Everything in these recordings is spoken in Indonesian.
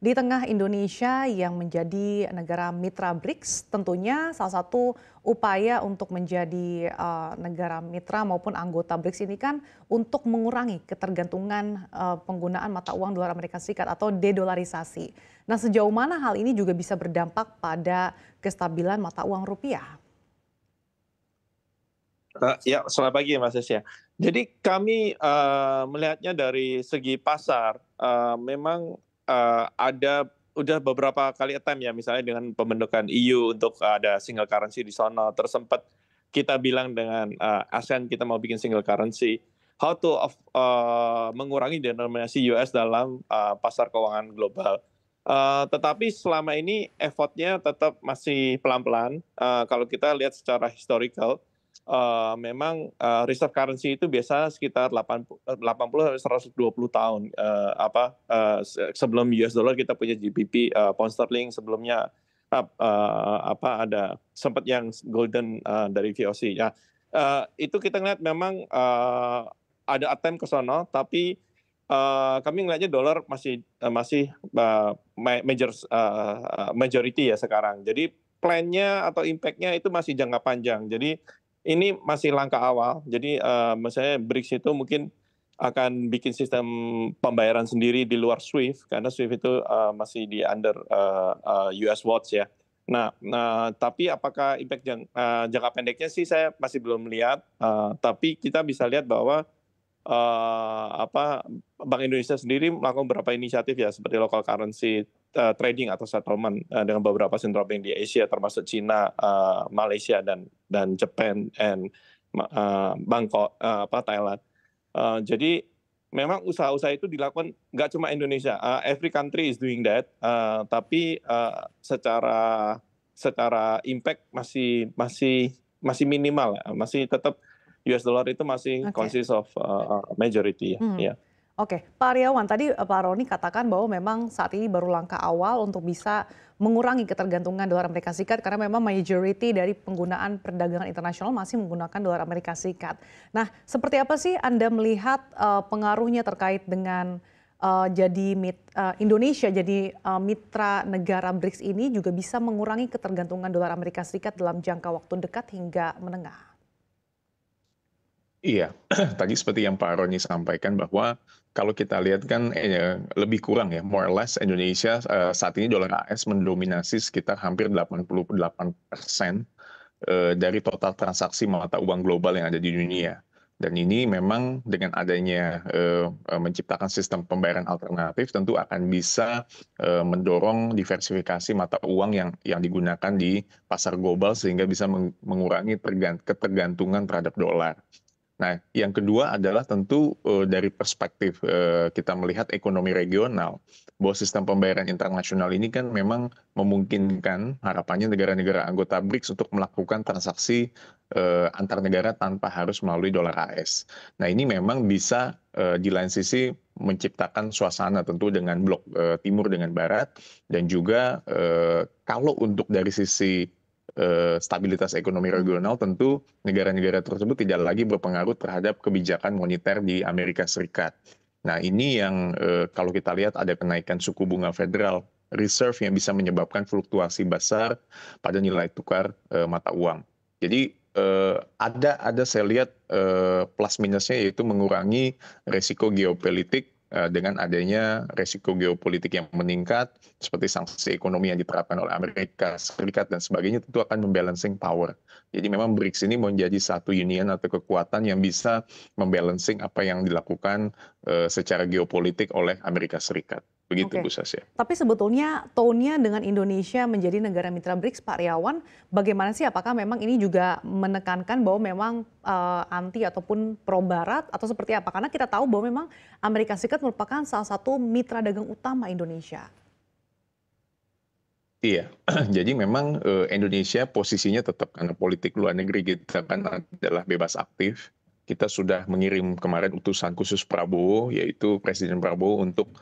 Di tengah Indonesia yang menjadi negara mitra BRICS, tentunya salah satu upaya untuk menjadi negara mitra maupun anggota BRICS ini kan untuk mengurangi ketergantungan penggunaan mata uang dolar Amerika Serikat atau dedolarisasi. Nah, sejauh mana hal ini juga bisa berdampak pada kestabilan mata uang rupiah? Ya, selamat pagi Mas Yesya. Jadi kami melihatnya dari segi pasar, memang ada udah beberapa kali attempt ya, misalnya dengan pembentukan EU untuk ada single currency di sana, terus sempat kita bilang dengan ASEAN kita mau bikin single currency, how to mengurangi denominasi US dalam pasar keuangan global. Tetapi selama ini effortnya tetap masih pelan-pelan. Kalau kita lihat secara historical, memang reserve currency itu biasa sekitar 80 sampai 120 tahun, sebelum US dollar kita punya GBP, pound sterling sebelumnya, ada sempat yang golden dari VOC. Ya, itu kita ngelihat memang ada attempt ke sono, tapi kami ngelihatnya dolar masih majority ya sekarang. Jadi plan-nya atau impact-nya itu masih jangka panjang. Jadi ini masih langkah awal. Jadi misalnya BRICS itu mungkin akan bikin sistem pembayaran sendiri di luar SWIFT, karena SWIFT itu masih di under US watch ya. Nah, tapi apakah impact jangka pendeknya sih saya masih belum melihat. Tapi kita bisa lihat bahwa eh, apa Bank Indonesia sendiri melakukan beberapa inisiatif ya, seperti local currency trading atau settlement dengan beberapa central bank di Asia, termasuk Cina, Malaysia dan Japan and Bangkok, Thailand. Jadi memang usaha-usaha itu dilakukan nggak cuma Indonesia, every country is doing that, tapi secara impact masih minimal ya, masih tetap US dollar itu masih Oke. consist of majority ya. Mhm. Ya. Oke, Pak Aryawan, tadi Pak Roni katakan bahwa memang saat ini baru langkah awal untuk bisa mengurangi ketergantungan dolar Amerika Serikat karena memang majority dari penggunaan perdagangan internasional masih menggunakan dolar Amerika Serikat. Nah, seperti apa sih Anda melihat pengaruhnya terkait dengan Indonesia jadi mitra negara BRICS ini juga bisa mengurangi ketergantungan dolar Amerika Serikat dalam jangka waktu dekat hingga menengah? Iya, tadi seperti yang Pak Roni sampaikan bahwa kalau kita lihat kan lebih kurang ya, more or less Indonesia saat ini dolar AS mendominasi sekitar hampir 88% dari total transaksi mata uang global yang ada di dunia. Dan ini memang dengan adanya menciptakan sistem pembayaran alternatif tentu akan bisa mendorong diversifikasi mata uang yang digunakan di pasar global sehingga bisa mengurangi ketergantungan terhadap dolar. Nah, yang kedua adalah tentu dari perspektif kita melihat ekonomi regional, bahwa sistem pembayaran internasional ini kan memang memungkinkan harapannya negara-negara anggota BRICS untuk melakukan transaksi antar negara tanpa harus melalui dolar AS. Nah, ini memang bisa di lain sisi menciptakan suasana tentu dengan blok timur dengan barat, dan juga kalau untuk dari sisi stabilitas ekonomi regional, tentu negara-negara tersebut tidak lagi berpengaruh terhadap kebijakan moneter di Amerika Serikat. Nah, ini yang kalau kita lihat ada kenaikan suku bunga Federal Reserve yang bisa menyebabkan fluktuasi besar pada nilai tukar mata uang. Jadi ada saya lihat plus minusnya, yaitu mengurangi resiko geopolitik dengan adanya resiko geopolitik yang meningkat, seperti sanksi ekonomi yang diterapkan oleh Amerika Serikat dan sebagainya, tentu akan membalancing power. Jadi memang BRICS ini menjadi satu union atau kekuatan yang bisa membalancing apa yang dilakukan secara geopolitik oleh Amerika Serikat. Begitu, Oke, Bu Sasya. tapi sebetulnya tone-nya dengan Indonesia menjadi negara mitra BRICS, Pak Riawan, bagaimana sih? Apakah memang ini juga menekankan bahwa memang anti ataupun pro Barat atau seperti apa? Karena kita tahu bahwa memang Amerika Serikat merupakan salah satu mitra dagang utama Indonesia. Iya, jadi memang Indonesia posisinya tetap, karena politik luar negeri kita kan adalah bebas aktif. Kita sudah mengirim kemarin utusan khusus Prabowo, yaitu Presiden Prabowo, untuk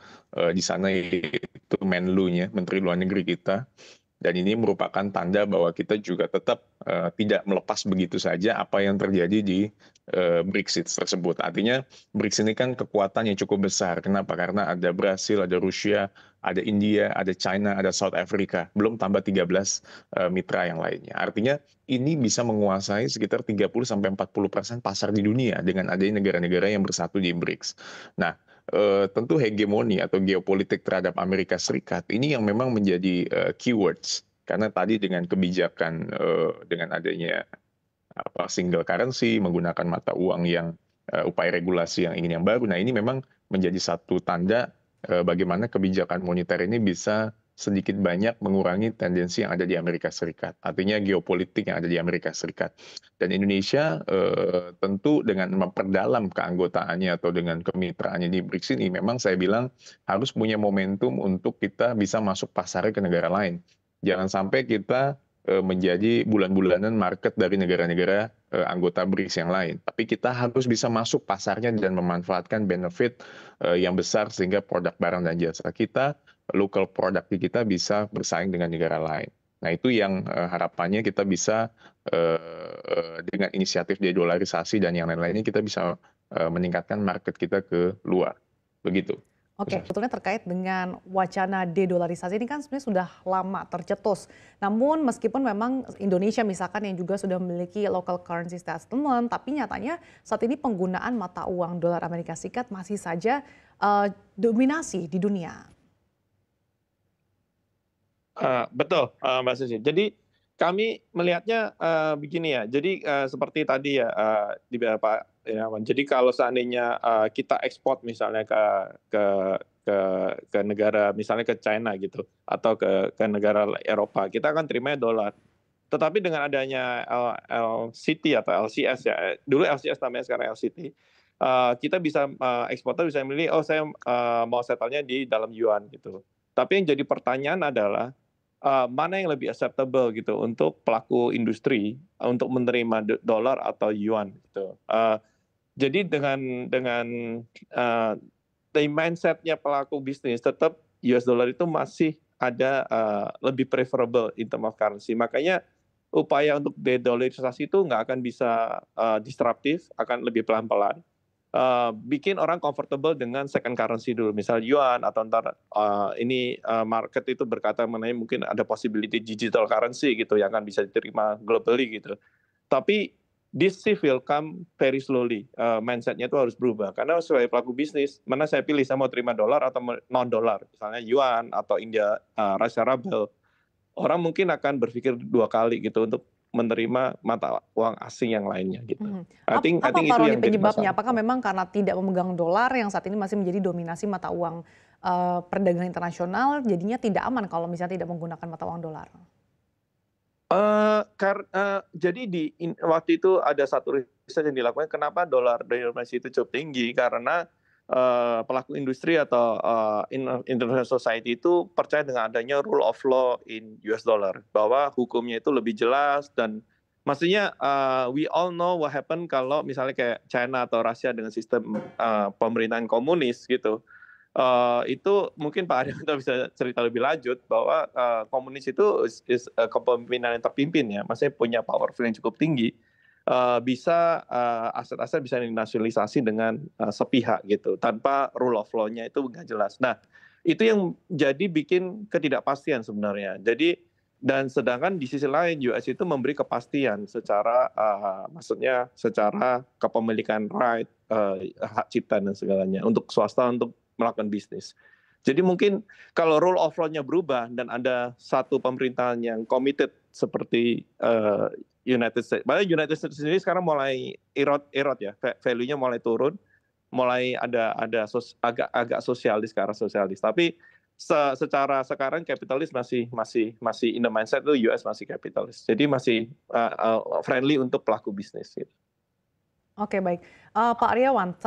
di sana, yaitu Menlu-nya, Menteri Luar Negeri kita. Dan ini merupakan tanda bahwa kita juga tetap tidak melepas begitu saja apa yang terjadi di BRICS tersebut. Artinya BRICS ini kan kekuatan yang cukup besar. Kenapa? Karena ada Brasil, ada Rusia, ada India, ada China, ada South Africa, belum tambah 13 mitra yang lainnya. Artinya ini bisa menguasai sekitar 30-40% pasar di dunia dengan adanya negara-negara yang bersatu di BRICS. Nah, tentu hegemoni atau geopolitik terhadap Amerika Serikat ini yang memang menjadi keywords. Karena tadi dengan kebijakan dengan adanya single currency, menggunakan mata uang yang upaya regulasi yang ingin yang baru. Nah, ini memang menjadi satu tanda bagaimana kebijakan moneter ini bisa sedikit banyak mengurangi tendensi yang ada di Amerika Serikat. Artinya geopolitik yang ada di Amerika Serikat. Dan Indonesia tentu dengan memperdalam keanggotaannya atau dengan kemitraannya di BRICS ini, memang saya bilang harus punya momentum untuk kita bisa masuk pasarnya ke negara lain. Jangan sampai kita menjadi bulan-bulanan market dari negara-negara anggota BRICS yang lain. Tapi kita harus bisa masuk pasarnya dan memanfaatkan benefit yang besar sehingga produk barang dan jasa kita, local product kita bisa bersaing dengan negara lain. Nah, itu yang harapannya kita bisa dengan inisiatif dedolarisasi dan yang lain-lainnya kita bisa meningkatkan market kita ke luar. Begitu. Oke, sebetulnya terkait dengan wacana dedolarisasi ini kan sebenarnya sudah lama tercetus. Namun meskipun memang Indonesia misalkan yang juga sudah memiliki local currency settlement, tapi nyatanya saat ini penggunaan mata uang dolar Amerika Serikat masih saja dominasi di dunia. Betul, Mbak Susi. Jadi kami melihatnya begini ya. Jadi seperti tadi ya di Pak Irawan. Jadi kalau seandainya kita ekspor misalnya ke negara misalnya ke China gitu atau ke negara Eropa, kita akan terima dolar. Tetapi dengan adanya LCT atau LCS ya, dulu LCS namanya sekarang LCT, kita bisa eksporter bisa memilih, oh saya mau settle-nya di dalam yuan gitu. Tapi yang jadi pertanyaan adalah mana yang lebih acceptable gitu untuk pelaku industri untuk menerima dolar atau yuan gitu. Jadi dengan mindset-nya pelaku bisnis tetap US dollar itu masih ada lebih preferable in terms of currency. Makanya upaya untuk dedolarisasi itu nggak akan bisa disruptif, akan lebih pelan-pelan. Bikin orang comfortable dengan second currency dulu, misal yuan atau ntar ini market itu berkata mengenai mungkin ada possibility digital currency gitu yang akan bisa diterima globally gitu. Tapi this shift will come very slowly. Mindset-nya itu harus berubah karena sebagai pelaku bisnis, mana saya pilih saya mau terima dolar atau non dolar, misalnya yuan atau India Rusia ruble. Orang mungkin akan berpikir 2 kali gitu untuk menerima mata uang asing yang lainnya gitu. I think Apa Pak itu Roni yang jadi penyebabnya? masalah. Apakah memang karena tidak memegang dolar yang saat ini masih menjadi dominasi mata uang perdagangan internasional, jadinya tidak aman kalau misalnya tidak menggunakan mata uang dolar? Jadi waktu itu ada satu riset yang dilakukan kenapa dolar Indonesia itu cukup tinggi karena pelaku industri atau international society itu percaya dengan adanya rule of law in US dollar, bahwa hukumnya itu lebih jelas dan maksudnya we all know what happen kalau misalnya kayak China atau Rusia dengan sistem pemerintahan komunis gitu. Itu mungkin Pak Arianto bisa cerita lebih lanjut bahwa komunis itu kepemimpinan yang terpimpin ya, maksudnya punya powerful yang cukup tinggi, bisa aset-aset bisa dinasionalisasi dengan sepihak gitu, tanpa rule of law-nya itu nggak jelas. Nah, itu yang jadi bikin ketidakpastian sebenarnya. Jadi dan sedangkan di sisi lain US itu memberi kepastian secara maksudnya secara kepemilikan right, hak cipta dan segalanya untuk swasta untuk melakukan bisnis. Jadi mungkin kalau rule of law-nya berubah dan ada satu pemerintahan yang committed seperti United States. Bahkan United States sendiri sekarang mulai erot ya, value-nya mulai turun, mulai ada agak sosialis ke arah sosialis. Tapi secara sekarang kapitalis masih in the mindset itu US masih kapitalis. Jadi masih friendly untuk pelaku bisnis gitu. Oke, baik. Pak Aryawan,